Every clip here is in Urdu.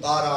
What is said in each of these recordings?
12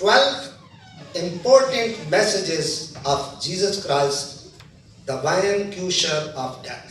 12 important messages of Jesus Christ, the vanquisher of death।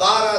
12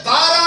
12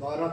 12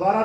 12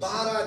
12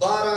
12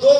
2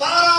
12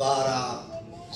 12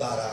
12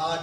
8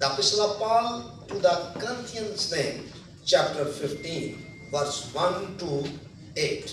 The Epistle of Paul to the Corinthians name, chapter 15, verse 1 to 8।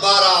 12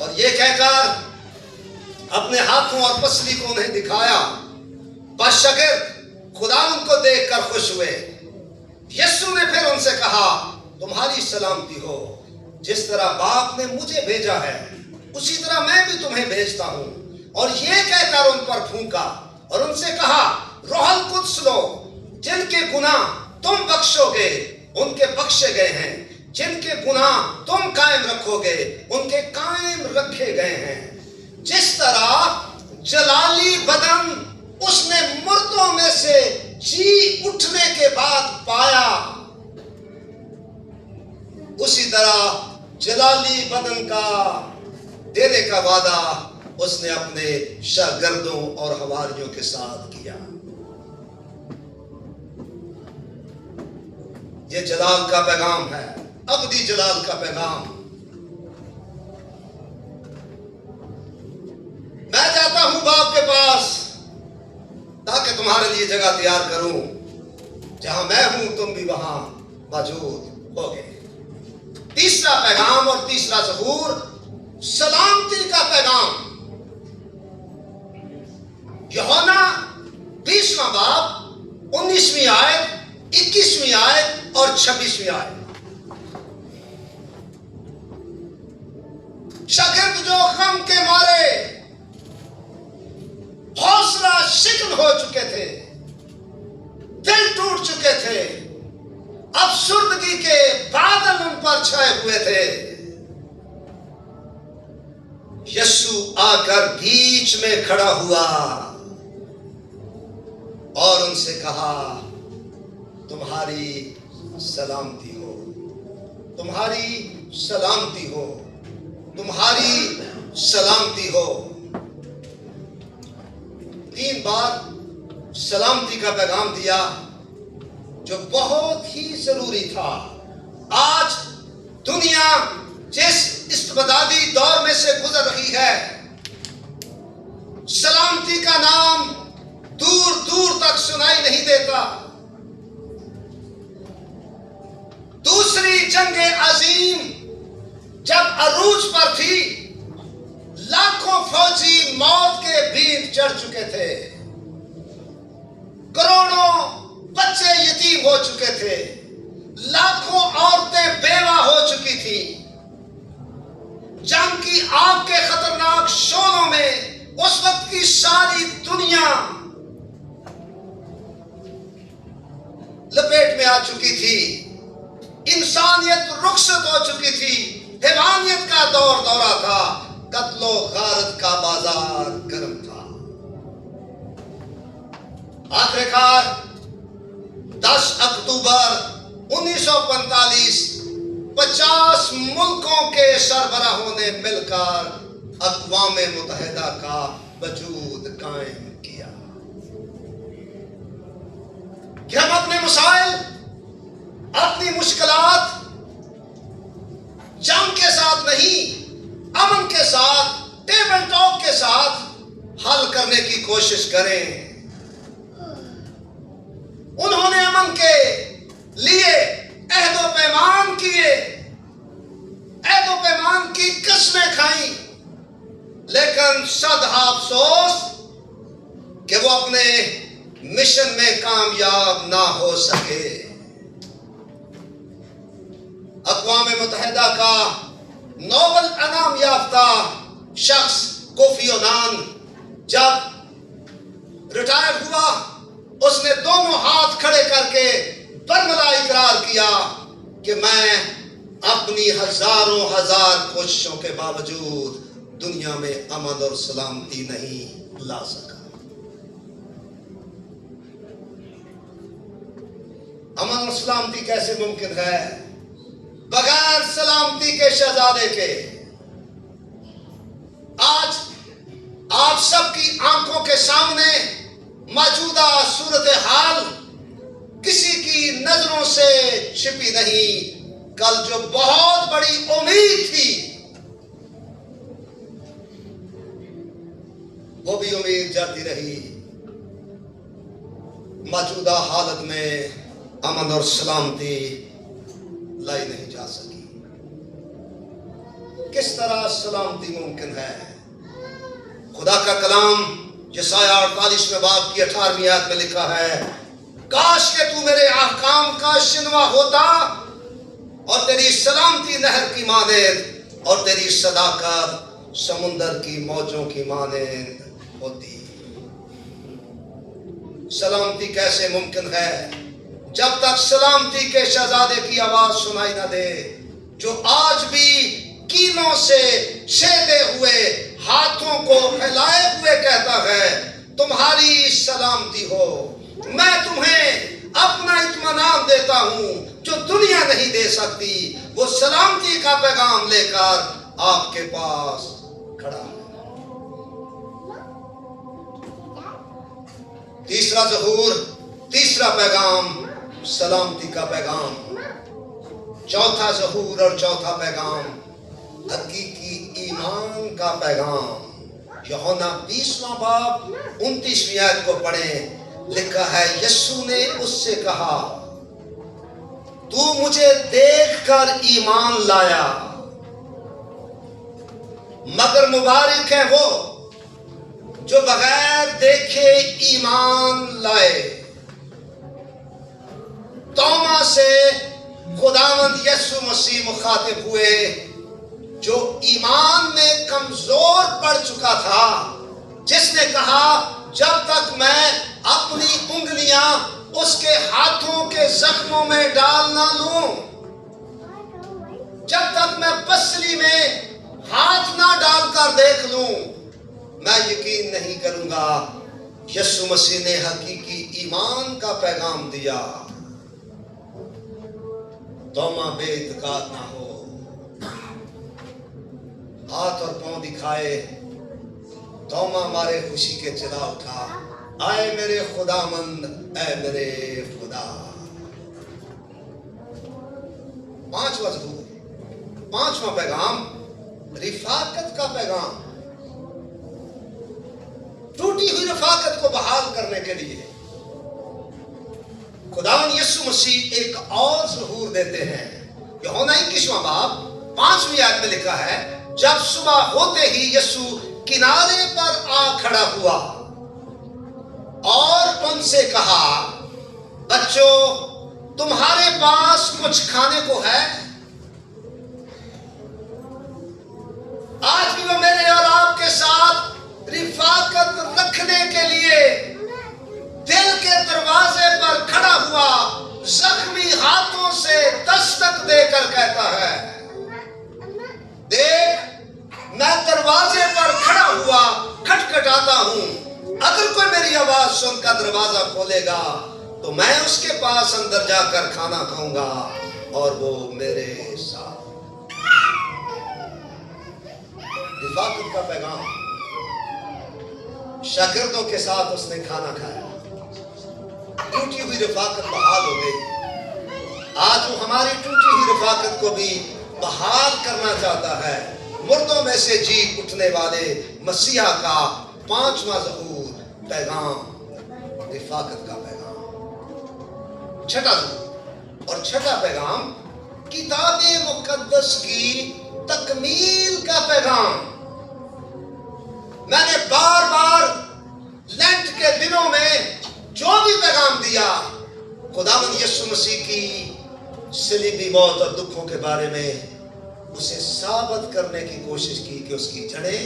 اور یہ کہہ کر اپنے ہاتھوں اور پسلی کو انہیں دکھایا. بس شاگرد خدا ان کو دیکھ کر خوش ہوئے. یسوع نے پھر ان سے کہا تمہاری سلامتی ہو. جس طرح باپ نے مجھے بھیجا ہے اسی طرح میں بھی تمہیں بھیجتا ہوں. اور یہ کہہ کر ان پر پھونکا اور ان سے کہا روح القدس لو. جن کے گناہ تم بخشو گے ان کے بخشے گئے ہیں. جن کے گناہ تم قائم رکھو گے ان کے قائم رکھے گئے ہیں. جس طرح جلالی بدن اس نے مردوں میں سے جی اٹھنے کے بعد پایا اسی طرح جلالی بدن کا دینے کا وعدہ اس نے اپنے شاگردوں اور حواریوں کے ساتھ کیا. یہ جلال کا پیغام ہے, ابدی جلال کا پیغام. میں جاتا ہوں باپ کے پاس تاکہ تمہارے لیے جگہ تیار کروں. جہاں میں ہوں تم بھی وہاں موجود ہوگے. تیسرا پیغام اور تیسرا ظہور سلامتی کا پیغام. یوحنا 20واں باب 19ویں آیت 21ویں آیت اور 26ویں آیت. شاگرد جو غم کے مارے حوصلہ شکن ہو چکے تھے, دل ٹوٹ چکے تھے, افسردگی کے بادل ان پر چھائے ہوئے تھے, یسوع آ کر بیچ میں کھڑا ہوا اور ان سے کہا تمہاری سلامتی ہو, تمہاری سلامتی ہو, تمہاری سلامتی ہو. 3 بار سلامتی کا پیغام دیا جو بہت ہی ضروری تھا. آج دنیا جس استبدادی دور میں سے گزر رہی ہے, سلامتی کا نام دور دور تک سنائی نہیں دیتا. دوسری جنگ عظیم جب عروج پر تھی, لاکھوں فوجی موت کے بھیٹ چڑھ چکے تھے, کروڑوں بچے یتیم ہو چکے تھے, لاکھوں عورتیں بیوہ ہو چکی تھیں. جنگ کی آگ کے خطرناک شعلوں میں اس وقت کی ساری دنیا لپیٹ میں آ چکی تھی. انسانیت رخصت ہو چکی تھی. حیوانیت کا دور دورہ تھا. قتل و غارت کا بازار گرم تھا. آخرکار 10 اکتوبر 1945 50 ملکوں کے سربراہوں نے مل کر اقوام متحدہ کا وجود قائم کیا کہ ہم اپنے مسائل, اپنی مشکلات جنگ کے ساتھ نہیں, امن کے ساتھ, ٹیبل ٹاک کے ساتھ حل کرنے کی کوشش کریں. انہوں نے امن کے لیے عہد و پیمان کیے, عہد و پیمان کی قسمیں کھائیں, لیکن صدہا افسوس کہ وہ اپنے مشن میں کامیاب نہ ہو سکے. اقوام متحدہ کا نوبل انعام یافتہ شخص کوفی عنان جب ریٹائر ہوا, اس نے دونوں ہاتھ کھڑے کر کے برملا اقرار کیا کہ میں اپنی ہزاروں ہزار کوششوں کے باوجود دنیا میں امن اور سلامتی نہیں لا سکا. امن اور سلامتی کیسے ممکن ہے بغیر سلامتی کے شہزادے کے؟ آج آپ سب کی آنکھوں کے سامنے موجودہ صورتحال کسی کی نظروں سے چھپی نہیں. کل جو بہت بڑی امید تھی وہ بھی امید جاتی رہی. موجودہ حالت میں امن اور سلامتی لائی نہیں جا سکی. کس طرح سلامتی ممکن ہے؟ خدا کا کلام یسایہ 48 باب کی 18ویں آیت میں لکھا ہے، کاش کہ تو میرے احکام کا شنوا ہوتا اور تیری سلامتی نہر کی مانند اور تیری صداقت سمندر کی موجوں کی مانند ہوتی۔ سلامتی کیسے ممکن ہے جب تک سلامتی کے شہزادے کی آواز سنائی نہ دے، جو آج بھی کینوں سے چھیدے ہوئے ہاتھوں کو پھیلائے ہوئے کہتا ہے تمہاری سلامتی ہو، میں تمہیں اپنا اطمینان دیتا ہوں جو دنیا نہیں دے سکتی، وہ سلامتی کا پیغام لے کر آپ کے پاس کھڑا ہے۔ تیسرا ظہور، تیسرا پیغام سلامتی کا پیغام۔ چوتھا ظہور اور چوتھا پیغام حقیقی ایمان کا پیغام۔ یوحنا 20واں باب 29ویں آیت کو پڑھیں، لکھا ہے یسوع نے اس سے کہا تو مجھے دیکھ کر ایمان لایا، مگر مبارک ہے وہ جو بغیر دیکھے ایمان لائے۔ توما سے خداوند یسوع مسیح مخاطب ہوئے جو ایمان میں کمزور پڑ چکا تھا، جس نے کہا جب تک میں اپنی انگلیاں اس کے ہاتھوں کے زخموں میں ڈال نہ لوں، جب تک میں پسلی میں ہاتھ نہ ڈال کر دیکھ لوں، میں یقین نہیں کروں گا۔ یسوع مسیح نے حقیقی ایمان کا پیغام دیا۔ توما بے اعتقاد نہ ہو، ہاتھ اور پاؤں دکھائے۔ توما مارے خوشی کے چلا اٹھا، آئے میرے خداوند، اے میرے خدا۔ پانچواں ظہور، پانچواں پیغام رفاقت کا پیغام۔ ٹوٹی ہوئی رفاقت کو بحال کرنے کے لیے خداوند یسوع مسیح ایک اور ظہور دیتے ہیں۔ یوحنا 21واں باب 5ویں آیت میں لکھا ہے، جب صبح ہوتے ہی یسوع کنارے پر آ کھڑا ہوا اور ان سے کہا بچوں تمہارے پاس کچھ کھانے کو ہے؟ آج بھی وہ میرے اور آپ کے ساتھ رفاقت رکھنے کے لیے دل کے دروازے پر کھڑا ہوا، زخمی ہاتھوں سے دستک دے کر کہتا ہے دیکھ میں دروازے پر کھڑا ہوا کھٹکھٹاتا ہوں، اگر کوئی میری آواز سن کر دروازہ کھولے گا تو میں اس کے پاس اندر جا کر کھانا کھاؤں گا اور وہ میرے ساتھ۔ رفاقت کا پیغام۔ شاگردوں کے ساتھ اس نے کھانا کھایا، ٹوٹی ہوئی رفاقت بحال ہو گئی۔ آج وہ ہماری ٹوٹی ہوئی رفاقت کو بھی بحال کرنا چاہتا ہے۔ مردوں میں سے جی اٹھنے والے مسیحا کا پانچواں ظہور، پیغام رفاقت کا پیغام۔ چھٹا ظہور اور چھٹا پیغام کتاب مقدس کی تکمیل کا پیغام۔ میں نے بار بار لینٹ کے دنوں میں جو بھی پیغام دیا، خداوند یسوع مسیح کی صلیبی موت اور دکھوں کے بارے میں اسے ثابت کرنے کی کوشش کی کہ اس کی جڑیں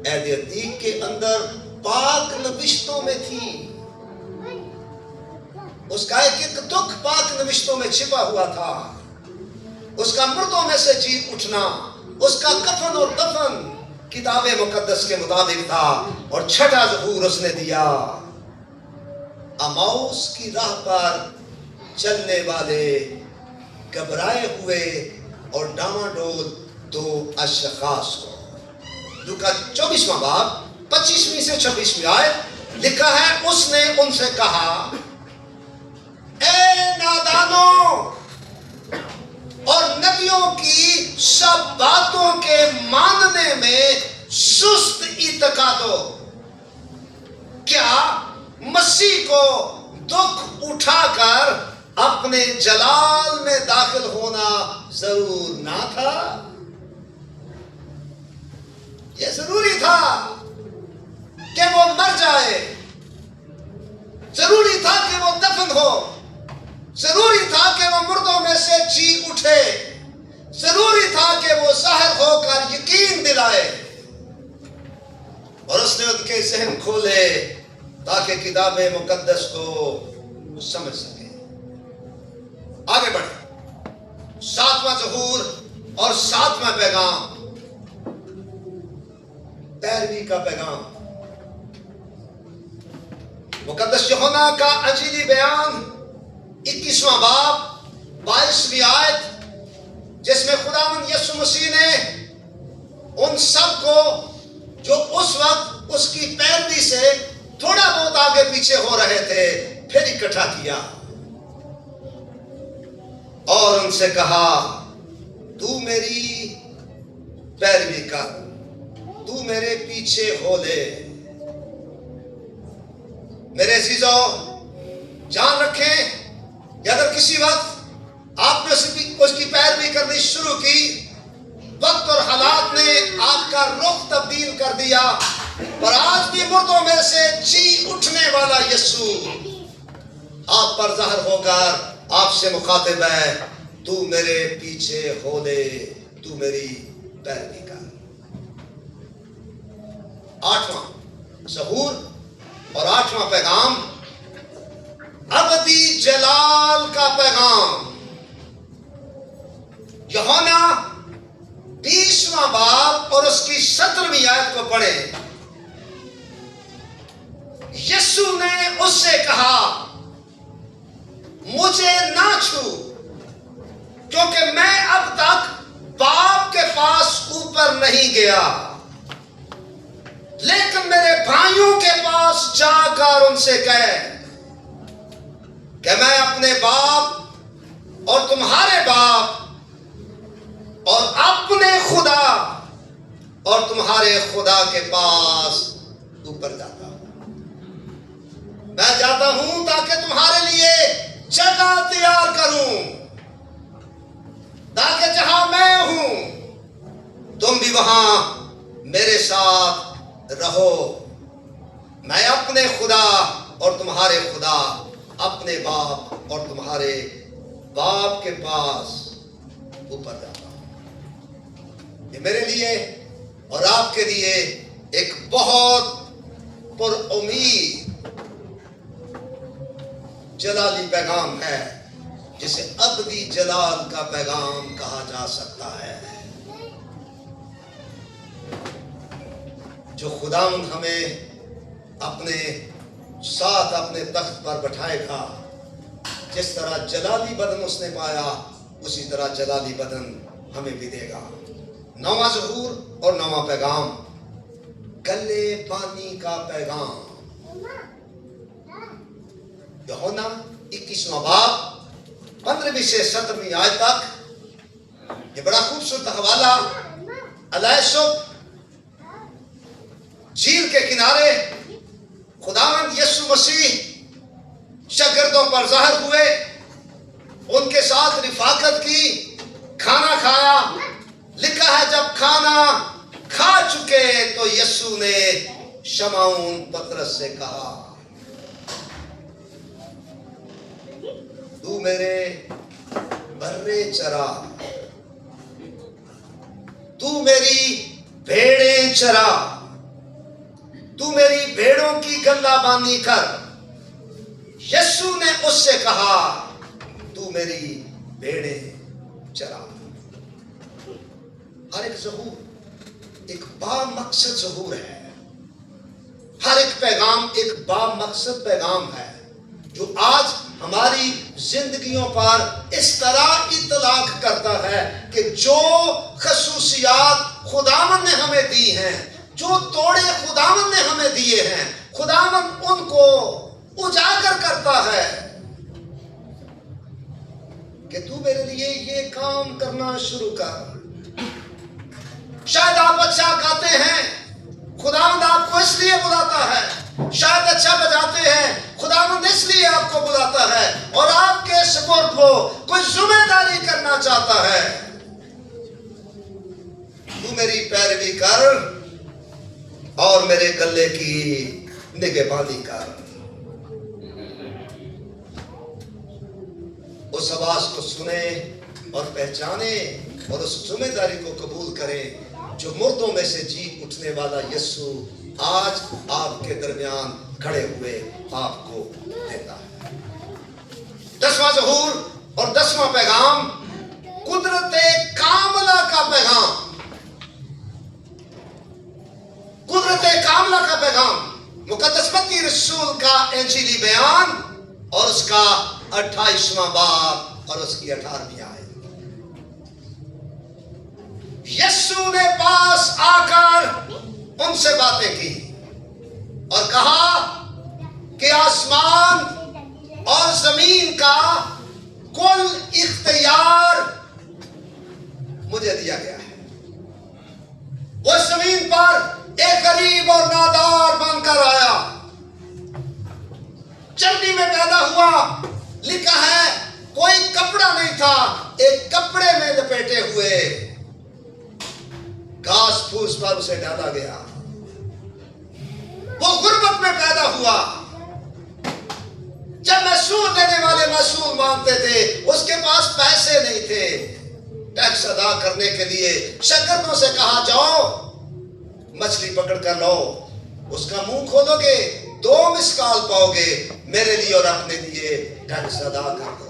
عہد عتیق کے اندر پاک نوشتوں میں تھی۔ اس کا ایک ایک دکھ پاک نوشتوں میں چھپا ہوا تھا۔ اس کا مردوں میں سے جی اٹھنا، اس کا کفن اور دفن کتاب مقدس کے مطابق تھا۔ اور چھٹا ظہور اس نے دیا، اماؤس کی راہ پر چلنے والے گھبرائے ہوئے اور ڈاواڈول دو اشخاص کو۔ لوکا 24واں باب 25ویں سے 26ویں آیت لکھا ہے، اس نے ان سے کہا اے نادانوں اور نبیوں کی سب باتوں کے ماننے میں سست اعتقادوں، کیا مسیح کو دکھ اٹھا کر اپنے جلال میں داخل ہونا ضرور نہ تھا؟ یہ ضروری تھا کہ وہ مر جائے، ضروری تھا کہ وہ دفن ہو، ضروری تھا کہ وہ مردوں میں سے جی اٹھے، ضروری تھا کہ وہ ظاہر ہو کر یقین دلائے، اور اس نے ان کے ذہن کھولے تاکہ کتاب مقدس کو سمجھ سکے۔ آگے بڑھیں، 7واں ظہور اور 7واں پیغام، پیروی کا پیغام۔ مقدس یوحنا کا انجیلی بیان 21واں باب 22ویں آیت، جس میں خداوند یسوع مسیح نے ان سب کو جو اس وقت اس کی پیروی سے تھوڑا بہت آگے پیچھے ہو رہے تھے پھر اکٹھا کیا اور ان سے کہا، تو میری پیروی کر، تو میرے پیچھے ہو لے۔ میرے عزیزو، جان رکھیں کہ اگر کسی وقت آپ نے اس کی پیروی کرنی شروع کی، وقت اور حالات نے آپ کا رخ تبدیل کر دیا، اور آج بھی مردوں میں سے جی اٹھنے والا یسوع آپ پر ظاہر ہو کر آپ سے مخاطب ہے، تو میرے پیچھے ہو لے، تو میری پیروی کر۔ 8واں ظہور اور 8واں پیغام، ابدی جلال کا پیغام۔ یوحنا 20واں باب اور اس کی 17ویں آیت کو پڑھیں۔ یسوع نے اس سے کہا، مجھے نہ چھو، کیونکہ میں اب تک باپ کے پاس اوپر نہیں گیا، لیکن میرے بھائیوں کے پاس جا کر ان سے کہہ کہ میں اپنے باپ اور تمہارے باپ اور اپنے خدا اور تمہارے خدا کے پاس اوپر جاتا ہوں۔ میں جاتا ہوں تاکہ تمہارے لیے جگہ تیار کروں، تاکہ جہاں میں ہوں تم بھی وہاں میرے ساتھ رہو۔ میں اپنے خدا اور تمہارے خدا، اپنے باپ اور تمہارے باپ کے پاس اوپر جاتا ہوں۔ یہ میرے لیے اور آپ کے لیے ایک بہت پر امید جلالی پیغام ہے، جسے ابدی جلال کا پیغام کہا جا سکتا ہے۔ جو خداوند ہمیں اپنے ساتھ اپنے تخت پر بٹھائے گا، جس طرح جلالی بدن اس نے پایا، اسی طرح جلالی بدن ہمیں بھی دے گا۔ 9واں ظہور اور 9واں پیغام، گلے پانی کا پیغام۔ یوحنا 21واں باب 15ویں سے 17ویں آیت تک، یہ بڑا خوبصورت حوالہ الیسب جھیل کے کنارے خداوند یسوع مسیح شاگردوں پر ظاہر ہوئے، ان کے ساتھ رفاقت کی، کھانا کھایا۔ لکھا ہے جب کھانا کھا چکے تو یسوع نے شمعون پترس سے کہا، تو میرے برے چرا، تو میری بھیڑیں چرا، تو میری بھیڑوں کی گلہ بانی کر۔ یسوع نے اس سے کہا، تو میری بھیڑیں چرا۔ ہر ایک ظہور ایک با مقصد ظہور ہے، ہر ایک پیغام ایک با مقصد پیغام ہے، جو آج ہماری زندگیوں پر اس طرح اطلاق کرتا ہے کہ جو خصوصیات خداوند نے ہمیں دی ہیں، جو توڑے خداوند نے ہمیں دیے ہیں، خداوند ان کو اجاگر کرتا ہے کہ تو میرے لیے یہ کام کرنا شروع کر۔ شاید آپ اچھا گاتے ہیں، خداوند آپ کو اس لیے بلاتا ہے، شاید اچھا بجاتے ہیں، خداوند اس لیے آپ کو بلاتا ہے اور آپ کے سپرد وہ کوئی ذمہ داری کرنا چاہتا ہے۔ تو میری پیروی کر، اور میرے گلے کی نگہبانی کر. اس آواز کو سنیں اور پہچانیں اور اس ذمہ داری کو قبول کریں جو مردوں میں سے جی اٹھنے والا یسوع آج آپ کے درمیان کھڑے ہوئے آپ کو دیتا ہے. 10واں ظہور اور 10واں پیغام قدرت کاملہ کا پیغام. قدرت کاملہ کا پیغام، مقدس متی رسول کا انجیلی بیان اور اس کا 28واں باب اور اس کی 18ویں آیت. یسوع نے پاس آ کر ان سے باتیں کی اور کہا کہ آسمان اور زمین کا کل اختیار مجھے دیا گیا ہے. وہ زمین پر ایک غریب اور نادار بن کر آیا، چربی میں پیدا ہوا. لکھا ہے کوئی کپڑا نہیں تھا، ایک کپڑے میں لپیٹے ہوئے گھاس پھوس پر اسے ڈالا گیا. وہ غربت میں پیدا ہوا. جب محصول دینے والے محصول مانگتے تھے، اس کے پاس پیسے نہیں تھے ٹیکس ادا کرنے کے لیے. شاگردوں سے کہا جاؤ مچھلی پکڑ کر لاؤ، اس کا منہ کھولو گے 2 مسکال پاؤ گے، میرے لیے اور اپنے لیے ٹیکس ادا کر دو.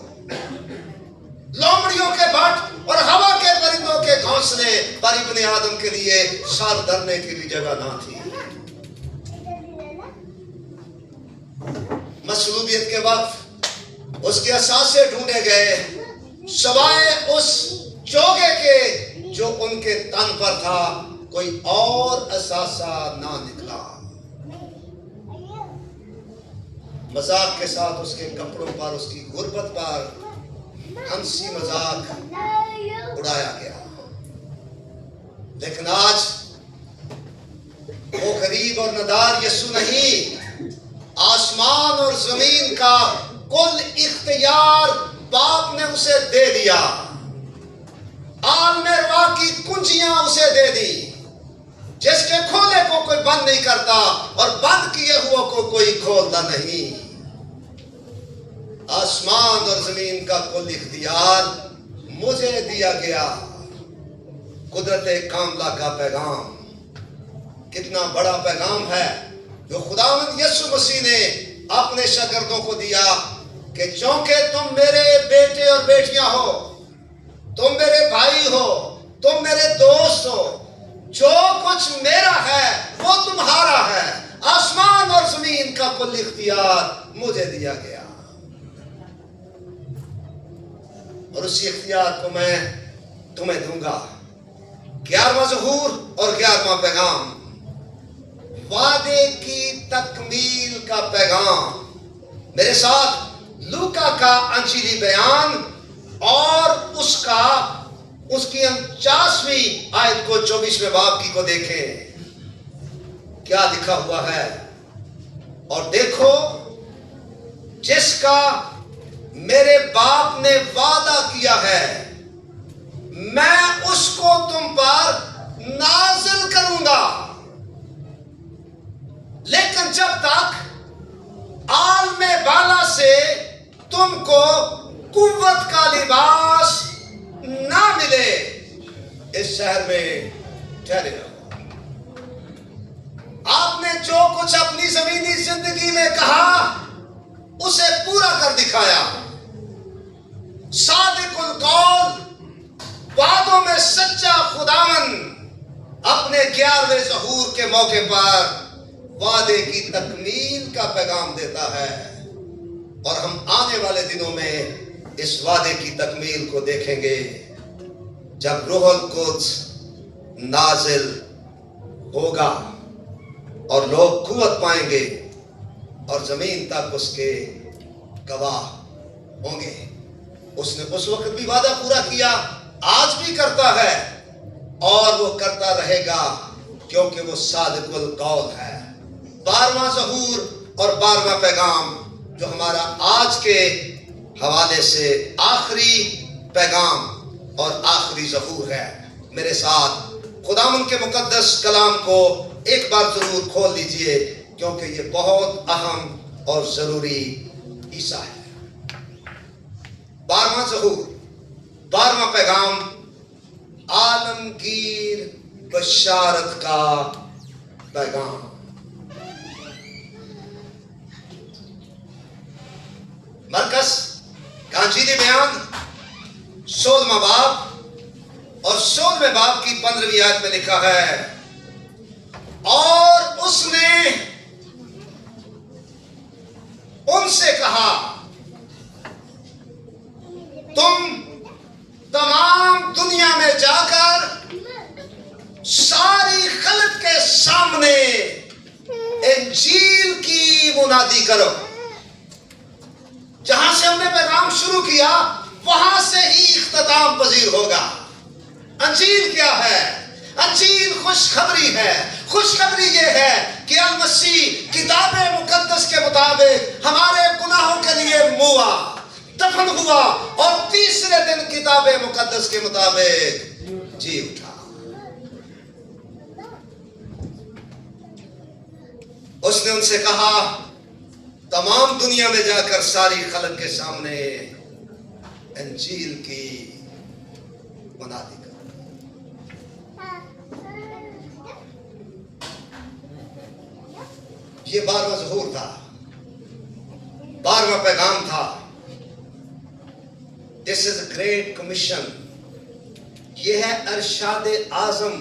لومڑیوں کے بٹ اور ہوا کے پرندوں کے گھونسلے پر ابن آدم کے لیے سر دھرنے کی بھی جگہ نہ تھی. مصلوبیت کے وقت اس کے اثاثے ڈھونڈے گئے، سوائے اس چوگے کے جو ان کے تن پر تھا کوئی اور اثاثہ نہ نکلا. مذاق کے ساتھ اس کے کپڑوں پر، اس کی غربت پر ہنسی مذاق اڑایا گیا. لیکن آج وہ غریب اور نادار یسوع نہیں، آسمان اور زمین کا کل اختیار باپ نے اسے دے دیا. عالم ارواح کی کنجیاں اسے دے دی، جس کے کھولے کو کوئی بند نہیں کرتا اور بند کیے ہوا کو کوئی کھولتا نہیں. آسمان اور زمین کا کل اختیار مجھے دیا گیا. قدرت کاملہ کا پیغام کتنا بڑا پیغام ہے جو خداوند یسوع مسیح نے اپنے شاگردوں کو دیا کہ چونکہ تم میرے بیٹے اور بیٹیاں ہو، تم میرے بھائی ہو، تم میرے دوست ہو، جو کچھ میرا ہے وہ تمہارا ہے. آسمان اور زمین کا کل اختیار مجھے دیا گیا اور اسی اختیار کو میں تمہیں دوں گا. 11واں ظہور اور 11واں پیغام، وعدے کی تکمیل کا پیغام. میرے ساتھ لوکا کا انجیلی بیان اور اس کی 49ویں آیت کو 24ویں باب کی کو دیکھیں. کیا لکھا ہوا ہے؟ اور دیکھو جس کا میرے باپ نے وعدہ کیا ہے میں اس کو تم پر نازل کروں گا، لیکن جب تک عالم بالا سے تم کو قوت کا لباس نہ ملے اس شہر میں ٹھہرے رہو. آپ نے جو کچھ اپنی زمینی زندگی میں کہا اسے پورا کر دکھایا. صادق القول، وعدوں میں سچا خداوند اپنے 11ویں ظہور کے موقع پر وعدے کی تکمیل کا پیغام دیتا ہے اور ہم آنے والے دنوں میں اس وعدے کی تکمیل کو دیکھیں گے جب روح القدس نازل ہوگا اور لوگ قوت پائیں گے اور زمین تک اس کے گواہ ہوں گے. اس نے اس وقت بھی وعدہ پورا کیا، آج بھی کرتا ہے اور وہ کرتا رہے گا کیونکہ وہ صادق القول ہے. 12واں ظہور اور 12واں پیغام جو ہمارا آج کے حوالے سے آخری پیغام اور آخری ظہور ہے. میرے ساتھ خداوند کے مقدس کلام کو ایک بار ضرور کھول لیجئے کیونکہ یہ بہت اہم اور ضروری حصہ ہے. 12واں ظہور، 12واں پیغام، عالمگیر بشارت کا پیغام. مرکز کانچیلی بیان 16واں باب اور 16ویں باب کی 15ویں آیت میں لکھا ہے، اور اس نے ان سے کہا تم تمام دنیا میں جا کر ساری خلق کے سامنے انجیل کی منادی کرو. جہاں سے ہم نے پیغام شروع کیا وہاں سے ہی اختتام پذیر ہوگا. انجیل کیا ہے؟ انجیل خوشخبری ہے. خوشخبری یہ ہے کہ المسیح کتاب مقدس کے مطابق ہمارے گناہوں کے لیے موا، دفن ہوا اور تیسرے دن کتاب مقدس کے مطابق جی اٹھا. اس نے ان سے کہا تمام دنیا میں جا کر ساری خلق کے سامنے انجیل کی منادی کرو. یہ 12واں ظہور تھا، 12واں پیغام تھا. This is a great commission. یہ ہے ارشاد اعظم.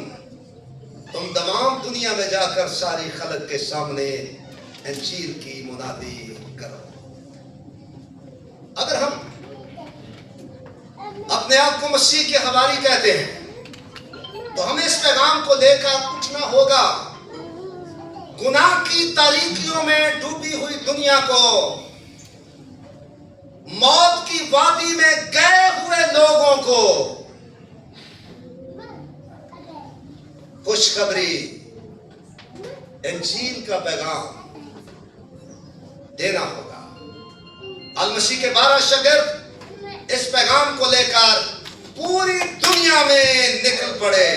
تم تمام دنیا میں جا کر ساری خلق کے سامنے انجیل کی منادی کرو. اگر ہم اپنے آپ کو مسیح کے حواری کہتے ہیں تو ہمیں اس پیغام کو لے کر اٹھنا ہوگا. گناہ کی تاریکیوں میں ڈوبی ہوئی دنیا کو، موت کی وادی میں گئے ہوئے لوگوں کو خوشخبری انجیل کا پیغام دینا ہوگا. المسیح کے 12 شاگرد اس پیغام کو لے کر پوری دنیا میں نکل پڑے.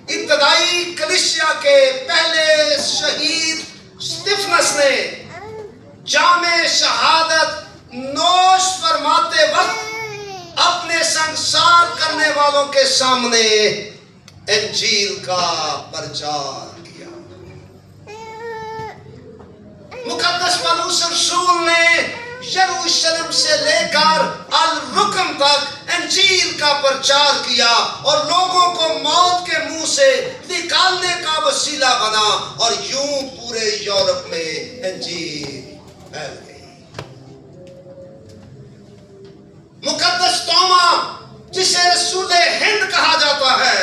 ابتدائی کلیسیا کے پہلے شہید اسطفنس نے جام شہادت نوش فرماتے وقت اپنے سنگسار کرنے والوں کے سامنے انجیل کا پرچار کیا. مقدس پولس رسول نے یروشلم سے لے کر الرقم تک انجیل کا پرچار کیا اور لوگوں کو موت کے منہ سے نکالنے کا وسیلہ بنا، اور یوں پورے یورپ میں انجیل پھیل گئی. مقدس توما جسے رسول ہند کہا جاتا ہے،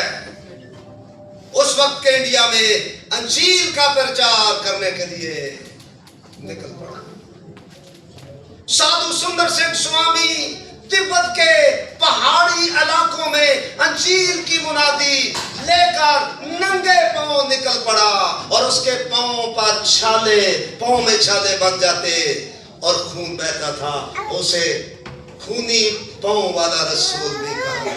اس وقت کے انڈیا میں انجیل کا پرچار کرنے کے لیے نکل پڑا. سادھو سندر سنگھ سوامی تبت کے پہاڑی علاقوں میں انجیل کی منادی لے کر ننگے پاؤں نکل پڑا، اور اس کے پاؤں پر چھالے، پاؤں میں چھالے بن جاتے اور خون بہتا تھا. اسے خونی پاؤں والا رسول بھی کہا.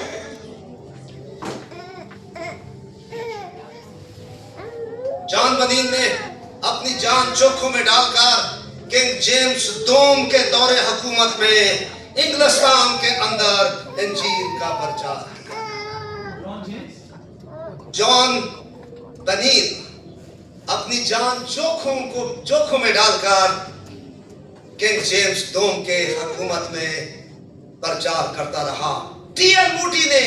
جان بنین نے اپنی جان جوکھوں میں ڈال کر کنگ جیمز دوم کے دور حکومت میں انگلستان کے اندر انجیل کا پرچار کیا. جان بنین اپنی جان جوکھوں میں ڈال کر کنگ جیمز دوم کے حکومت میں پرچار کرتا رہا. ٹی ایل موٹی نے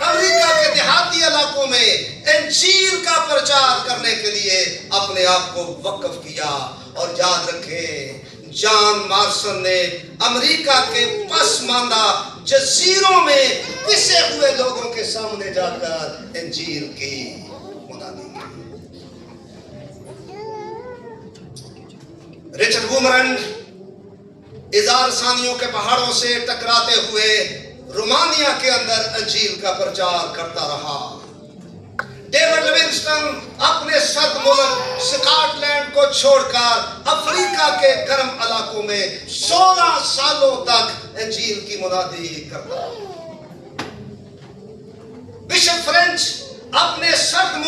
امریکہ کے دیہاتی علاقوں میں انجیل کا پرچار کرنے کے لیے اپنے آپ کو وقف کیا. اور یاد رکھیں جان مارسن نے امریکہ کے پسماندہ جزیروں میں پسے ہوئے لوگوں کے سامنے جا کر انجیل کی منادی کی. رچرڈ بومرنگ اظہار ثانیوں کے پہاڑوں سے ٹکراتے ہوئے رومانیہ کے اندر انجیل کا پرچار کرتا رہا. ڈیوڈ لیونگسٹن اپنے سرد ملک سکاٹ لینڈ کو چھوڑ کر افریقہ کے گرم علاقوں میں 16 سالوں تک انجیل کی منادی کرتا رہا. بشپ فرینچ اپنے سرد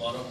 12